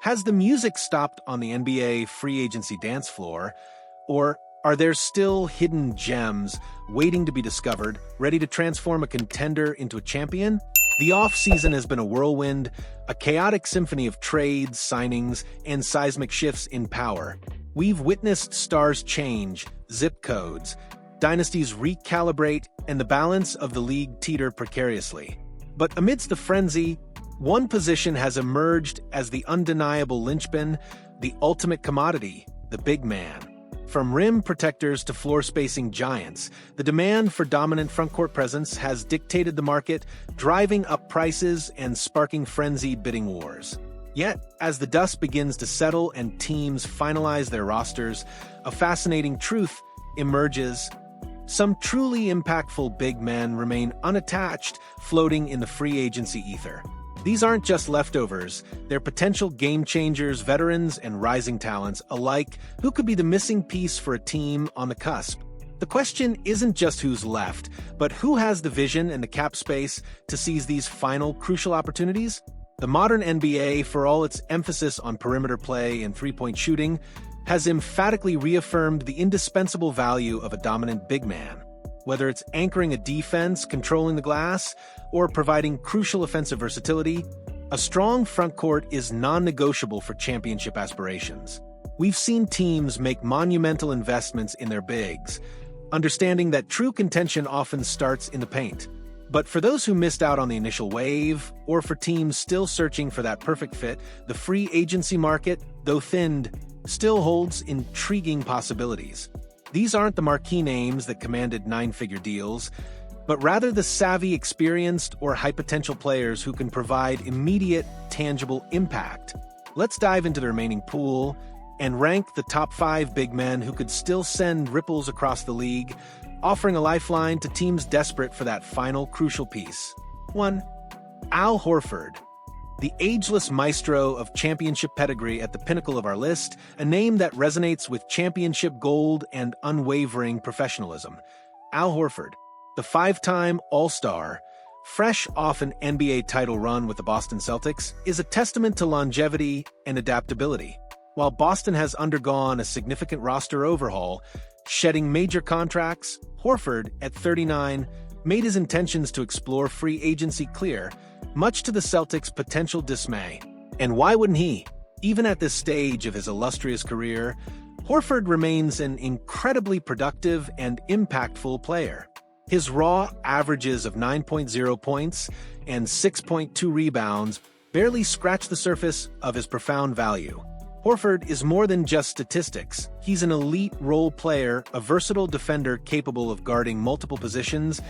Has the music stopped on the NBA free agency dance floor, or are there still hidden gems waiting to be discovered, ready to transform a contender into a champion? The offseason has been a whirlwind, a chaotic symphony of trades, signings, and seismic shifts in power. We've witnessed stars change, zip codes, dynasties recalibrate, and the balance of the league teeter precariously. But amidst the frenzy, one position has emerged as the undeniable linchpin, the ultimate commodity, the big man. From rim protectors to floor-spacing giants, the demand for dominant frontcourt presence has dictated the market, driving up prices and sparking frenzied bidding wars. Yet, as the dust begins to settle and teams finalize their rosters, a fascinating truth emerges. Some truly impactful big men remain unattached, floating in the free agency ether. These aren't just leftovers, they're potential game-changers, veterans, and rising talents alike who could be the missing piece for a team on the cusp. The question isn't just who's left, but who has the vision and the cap space to seize these final crucial opportunities? The modern NBA, for all its emphasis on perimeter play and three-point shooting, has emphatically reaffirmed the indispensable value of a dominant big man. Whether it's anchoring a defense, controlling the glass, or providing crucial offensive versatility, a strong frontcourt is non-negotiable for championship aspirations. We've seen teams make monumental investments in their bigs, understanding that true contention often starts in the paint. But for those who missed out on the initial wave, or for teams still searching for that perfect fit, the free agency market, though thinned, still holds intriguing possibilities. These aren't the marquee names that commanded nine-figure deals, but rather the savvy, experienced, or high-potential players who can provide immediate, tangible impact. Let's dive into the remaining pool and rank the top 5 big men who could still send ripples across the league, offering a lifeline to teams desperate for that final crucial piece. 1. Al Horford. The ageless maestro of championship pedigree at the pinnacle of our list, a name that resonates with championship gold and unwavering professionalism. Al Horford, the 5-time All-Star, fresh off an NBA title run with the Boston Celtics, is a testament to longevity and adaptability. While Boston has undergone a significant roster overhaul, shedding major contracts, Horford, at 39, made his intentions to explore free agency clear, much to the Celtics' potential dismay. And why wouldn't he? Even at this stage of his illustrious career, Horford remains an incredibly productive and impactful player. His raw averages of 9.0 points and 6.2 rebounds barely scratch the surface of his profound value. Horford is more than just statistics. He's an elite role player, a versatile defender capable of guarding multiple positions,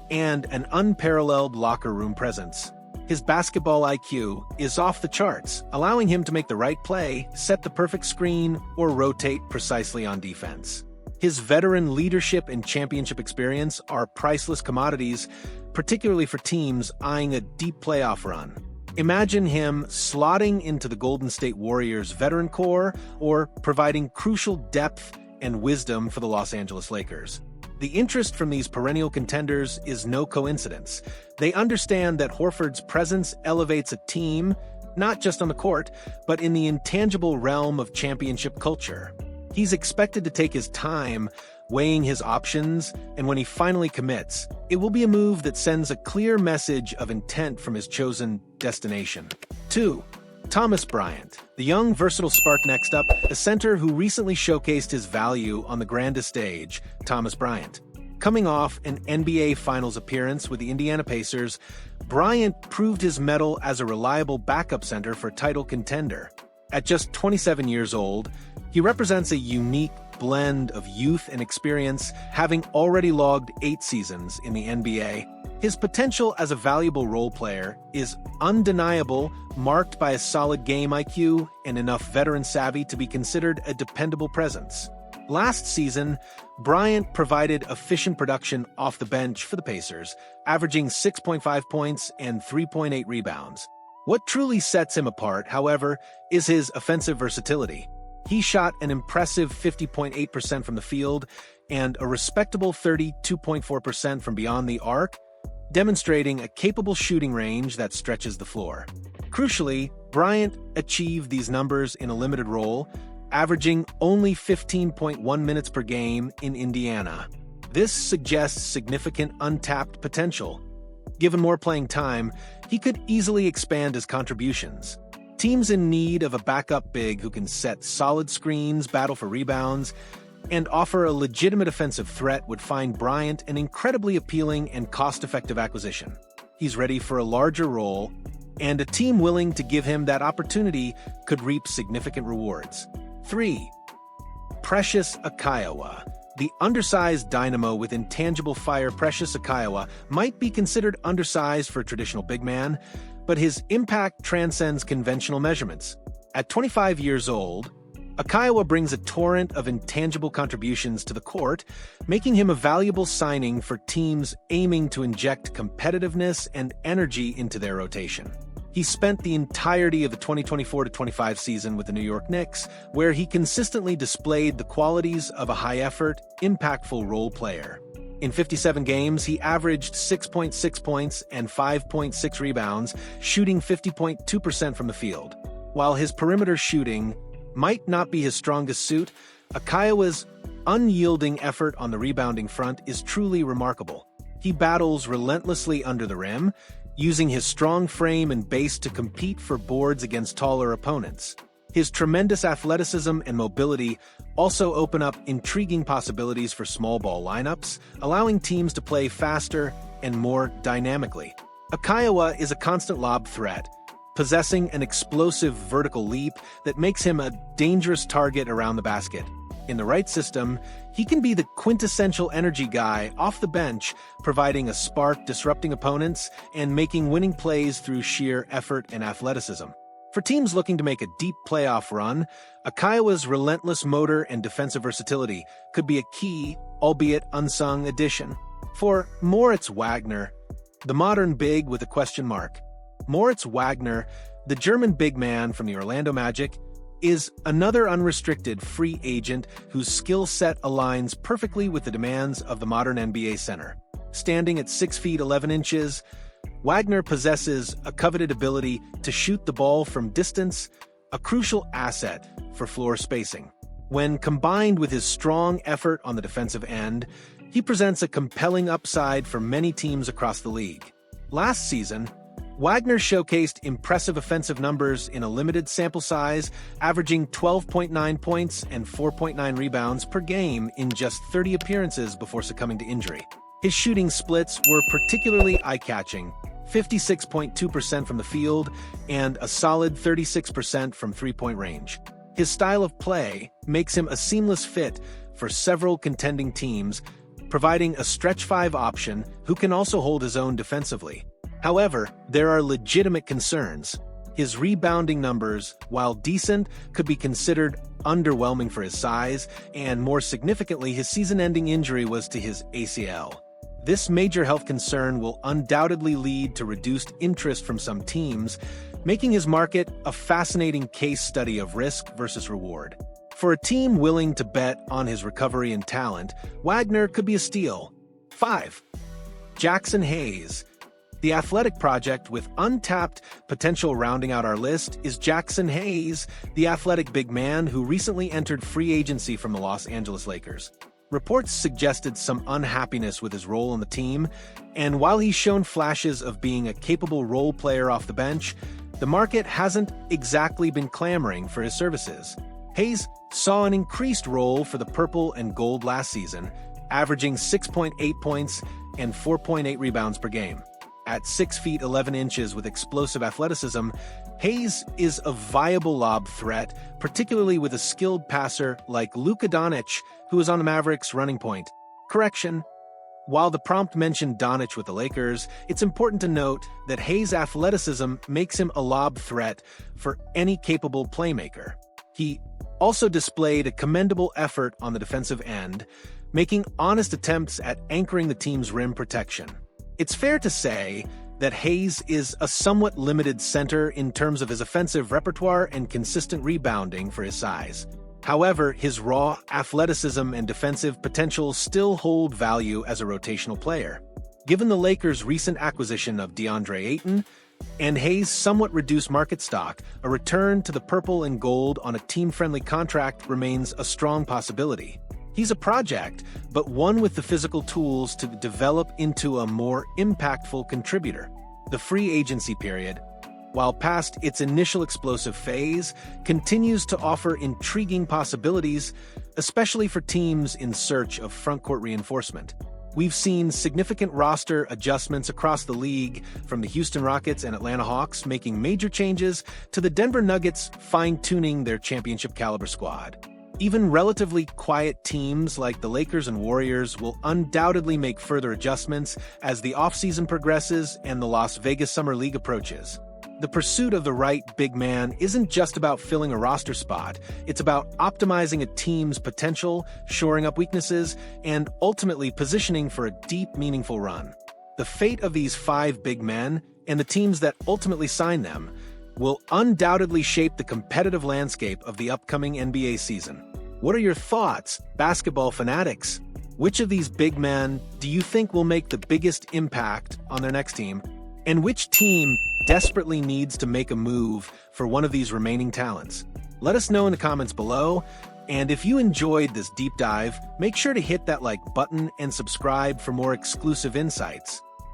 and an unparalleled locker room presence. His basketball IQ is off the charts, allowing him to make the right play, set the perfect screen, or rotate precisely on defense. His veteran leadership and championship experience are priceless commodities, particularly for teams eyeing a deep playoff run. Imagine him slotting into the Golden State Warriors' veteran core or providing crucial depth and wisdom for the Los Angeles Lakers. The interest from these perennial contenders is no coincidence. They understand that Horford's presence elevates a team, not just on the court, but in the intangible realm of championship culture. He's expected to take his time, weighing his options, and when he finally commits, it will be a move that sends a clear message of intent from his chosen destination. 2. Thomas Bryant, the young, versatile spark. Next up, a center who recently showcased his value on the grandest stage, Thomas Bryant. Coming off an NBA Finals appearance with the Indiana Pacers, Bryant proved his mettle as a reliable backup center for a title contender. At just 27 years old, he represents a unique blend of youth and experience, having already logged 8 seasons in the NBA. His potential as a valuable role player is undeniable, marked by a solid game IQ and enough veteran savvy to be considered a dependable presence. Last season, Bryant provided efficient production off the bench for the Pacers, averaging 6.5 points and 3.8 rebounds. What truly sets him apart, however, is his offensive versatility. He shot an impressive 50.8% from the field and a respectable 32.4% from beyond the arc, demonstrating a capable shooting range that stretches the floor. Crucially, Bryant achieved these numbers in a limited role, averaging only 15.1 minutes per game in Indiana. This suggests significant untapped potential. Given more playing time, he could easily expand his contributions. Teams in need of a backup big who can set solid screens, battle for rebounds, and offer a legitimate offensive threat would find Bryant an incredibly appealing and cost-effective acquisition. He's ready for a larger role, and a team willing to give him that opportunity could reap significant rewards. 3. Precious Achiuwa. The undersized dynamo with intangible fire Precious Achiuwa might be considered undersized for a traditional big man, but his impact transcends conventional measurements. At 25 years old, Achiuwa brings a torrent of intangible contributions to the court, making him a valuable signing for teams aiming to inject competitiveness and energy into their rotation. He spent the entirety of the 2024-25 season with the New York Knicks, where he consistently displayed the qualities of a high-effort, impactful role player. In 57 games, he averaged 6.6 points and 5.6 rebounds, shooting 50.2% from the field. While his perimeter shooting might not be his strongest suit, Achiuwa's unyielding effort on the rebounding front is truly remarkable. He battles relentlessly under the rim, using his strong frame and base to compete for boards against taller opponents. His tremendous athleticism and mobility also open up intriguing possibilities for small ball lineups, allowing teams to play faster and more dynamically. Achiuwa is a constant lob threat, possessing an explosive vertical leap that makes him a dangerous target around the basket. In the right system, he can be the quintessential energy guy off the bench, providing a spark, disrupting opponents, and making winning plays through sheer effort and athleticism. For teams looking to make a deep playoff run, Achiuwa's relentless motor and defensive versatility could be a key, albeit unsung, addition. For Moritz Wagner, the modern big with a question mark. Moritz Wagner, the German big man from the Orlando Magic, is another unrestricted free agent whose skill set aligns perfectly with the demands of the modern NBA center. Standing at 6 feet 11 inches, Wagner possesses a coveted ability to shoot the ball from distance, a crucial asset for floor spacing. When combined with his strong effort on the defensive end, he presents a compelling upside for many teams across the league. Last season, Wagner showcased impressive offensive numbers in a limited sample size, averaging 12.9 points and 4.9 rebounds per game in just 30 appearances before succumbing to injury. His shooting splits were particularly eye-catching, 56.2% from the field and a solid 36% from three-point range. His style of play makes him a seamless fit for several contending teams, providing a stretch five option who can also hold his own defensively. However, there are legitimate concerns. His rebounding numbers, while decent, could be considered underwhelming for his size, and more significantly, his season-ending injury was to his ACL. This major health concern will undoubtedly lead to reduced interest from some teams, making his market a fascinating case study of risk versus reward. For a team willing to bet on his recovery and talent, Wagner could be a steal. 5. Jackson Hayes. The athletic project with untapped potential rounding out our list is Jackson Hayes, the athletic big man who recently entered free agency from the Los Angeles Lakers. Reports suggested some unhappiness with his role on the team, and while he's shown flashes of being a capable role player off the bench, the market hasn't exactly been clamoring for his services. Hayes saw an increased role for the purple and gold last season, averaging 6.8 points and 4.8 rebounds per game. At 6 feet 11 inches with explosive athleticism, Hayes is a viable lob threat, particularly with a skilled passer like Luka Doncic, who is on the Mavericks' running point. Correction. While the prompt mentioned Doncic with the Lakers, it's important to note that Hayes' athleticism makes him a lob threat for any capable playmaker. He also displayed a commendable effort on the defensive end, making honest attempts at anchoring the team's rim protection. It's fair to say that Hayes is a somewhat limited center in terms of his offensive repertoire and consistent rebounding for his size. However, his raw athleticism and defensive potential still hold value as a rotational player. Given the Lakers' recent acquisition of DeAndre Ayton, And Hayes' somewhat reduced market stock, a return to the purple and gold on a team-friendly contract remains a strong possibility. He's a project, but one with the physical tools to develop into a more impactful contributor. The free agency period, while past its initial explosive phase, continues to offer intriguing possibilities, especially for teams in search of frontcourt reinforcement. We've seen significant roster adjustments across the league, from the Houston Rockets and Atlanta Hawks making major changes to the Denver Nuggets fine-tuning their championship-caliber squad. Even relatively quiet teams like the Lakers and Warriors will undoubtedly make further adjustments as the offseason progresses and the Las Vegas Summer League approaches. The pursuit of the right big man isn't just about filling a roster spot, it's about optimizing a team's potential, shoring up weaknesses, and ultimately positioning for a deep, meaningful run. The fate of these 5 big men, and the teams that ultimately sign them, will undoubtedly shape the competitive landscape of the upcoming NBA season. What are your thoughts, basketball fanatics? Which of these big men do you think will make the biggest impact on their next team? And which team desperately needs to make a move for one of these remaining talents? Let us know in the comments below. And if you enjoyed this deep dive, make sure to hit that like button and subscribe for more exclusive insights.